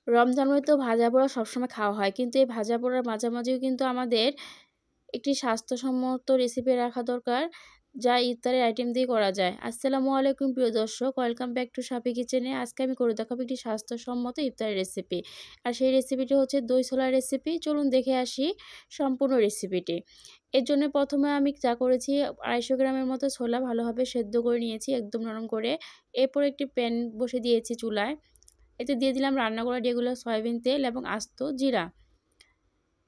রমজান মানে তো ভাজা পোড়া সবসময় খাওয়া হয়, কিন্তু এই ভাজা পোড়ার মাঝামাঝিও কিন্তু আমাদের একটি স্বাস্থ্যসম্মত রেসিপি রাখা দরকার, যা ইফতারের আইটেম দিয়ে করা যায়। আসসালামু আলাইকুম প্রিয় দর্শক, ওয়েলকাম ব্যাক টু সাফি কিচেনে। আজকে আমি করে দেখাবো একটি স্বাস্থ্যসম্মত ইফতারের রেসিপি। আর সেই রেসিপিটি হচ্ছে দই ছোলার রেসিপি। চলুন দেখে আসি সম্পূর্ণ রেসিপিটি। এর জন্য প্রথমে আমি যা করেছি, 250 গ্রামের মতো ছোলা ভালোভাবে সেদ্ধ করে নিয়েছি একদম নরম করে। এরপর একটি প্যান বসে দিয়েছি চুলায়। এতে দিয়ে দিলাম রান্না করা রেগুলার সয়াবিন তেল এবং আস্ত জিরা।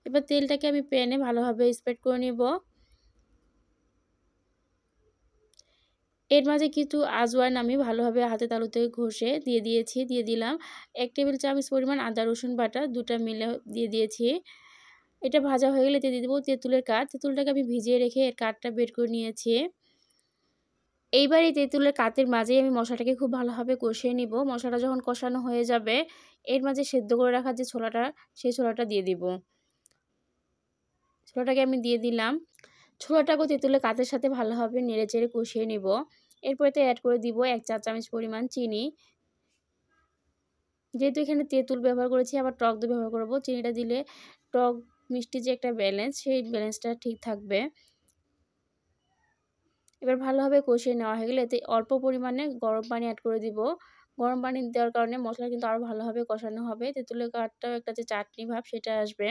এবার তেলটাকে আমি প্যানে ভালোভাবে স্প্রেড করে নিব। এর মাঝে কিছু আজওয়াইন আমি ভালোভাবে হাতে তালুতে ঘষে দিয়ে দিয়েছি। দিয়ে দিলাম 1 টেবিল চামচ পরিমাণ আদা রসুন বাটা, দুটা মিলে দিয়ে দিয়েছি। এটা ভাজা হয়ে গেলে দিয়ে দিব তেঁতুলের কাঠ। তেঁতুলটাকে আমি ভিজিয়ে রেখে এর কাঠটা বের করে নিয়েছি। এইবার এই তেঁতুলের কাঠের মাঝে আমি মশলাটাকে খুব ভালোভাবে কষিয়ে নিব। মশলাটা যখন কষানো হয়ে যাবে, এর মাঝে সেদ্ধ করে রাখা যে ছোলাটা, সেই ছোলাটা দিয়ে দিব। ছোলাটাকে আমি দিয়ে দিলাম। ছোলাটাকেও তেঁতুলের কাঠের সাথে ভালোভাবে নেড়েচেড়ে কষিয়ে নিব। এরপর এতে অ্যাড করে দিব 1 চা চামচ পরিমাণ চিনি। যেহেতু এখানে তেঁতুল ব্যবহার করেছি, আবার টক দই ব্যবহার করব, চিনিটা দিলে টক মিষ্টি যে একটা ব্যালেন্স, সেই ব্যালেন্সটা ঠিক থাকবে। এবার ভালোভাবে কষিয়ে নেওয়া হয়ে গেলে এতে অল্প পরিমাণে গরম পানি অ্যাড করে দিব। গরম পানি দেওয়ার কারণে মশলা কিন্তু আরও ভালোভাবে কষানো হবে। তেঁতুলের কাঠটাও একটা যে চাটনি ভাব, সেটা আসবে।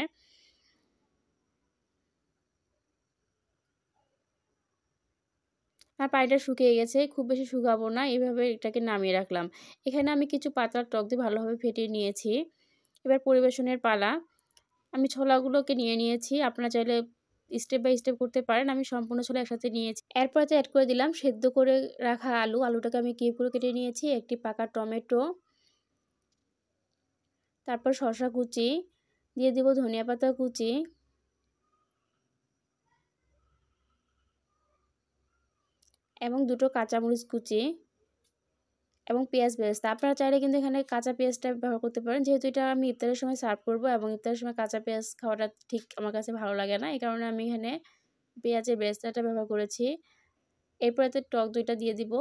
আর পানিটা শুকিয়ে গেছে, খুব বেশি শুকাবো না, এভাবে এটাকে নামিয়ে রাখলাম। এখানে আমি কিছু পাতলা টক দই ভালোভাবে ফেটিয়ে নিয়েছি। এবার পরিবেশনের পালা। আমি ছোলাগুলোকে নিয়ে নিয়েছি, আপনারা চাইলে স্টেপ বাই স্টেপ করতে পারেন। আমি সম্পূর্ণ ছোলা একসাথে নিয়েছি। এরপর অ্যাড করে দিলাম সেদ্ধ করে রাখা আলু। আলুটাকে আমি কিউব করে কেটে নিয়েছি, একটি পাকা টমেটো, তারপর শসা কুচি, দিয়ে দিব ধনিয়া পাতা কুচি এবং দুটো কাঁচামরিচ কুচি এবং পেঁয়াজ বেরেস্তা। আপনারা চাইলে কিন্তু এখানে কাঁচা পেঁয়াজটা ব্যবহার করতে পারেন। যেহেতু এটা আমি ইফতারের সময় সার্ভ করব এবং ইফতারের সময় কাঁচা পেঁয়াজ খাওয়াটা ঠিক আমার কাছে ভালো লাগে না, এই কারণে আমি এখানে পেঁয়াজের বেরেস্তাটা ব্যবহার করেছি। এরপর এতে টক দইটা দিয়ে দিব।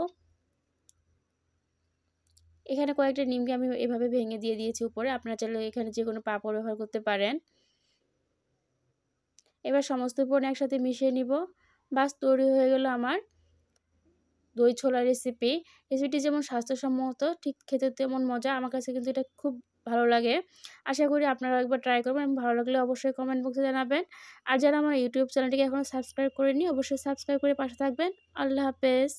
এখানে কয়েকটা নিমকি আমি এভাবে ভেঙে দিয়ে দিয়েছি উপরে। আপনারা চাইলে এখানে যে কোনো পাঁপড় ব্যবহার করতে পারেন। এবার সমস্ত উপকরণ একসাথে মিশিয়ে নিব। বাস তৈরি হয়ে গেল আমার দই ছোলা রেসিপি। রেসিপিটি যেমন স্বাস্থ্যসম্মত, ঠিক খেতে তেমন মজা। আমার কাছে কিন্তু এটা খুব ভালো লাগে। আশা করি আপনারা একবার ট্রাই করবেন এবং ভালো লাগলে অবশ্যই কমেন্ট বক্সে জানাবেন। আর যারা আমার ইউটিউব চ্যানেলটিকে এখনও সাবস্ক্রাইব করেননি, অবশ্যই সাবস্ক্রাইব করে পাশে থাকবেন। আল্লাহ হাফেজ।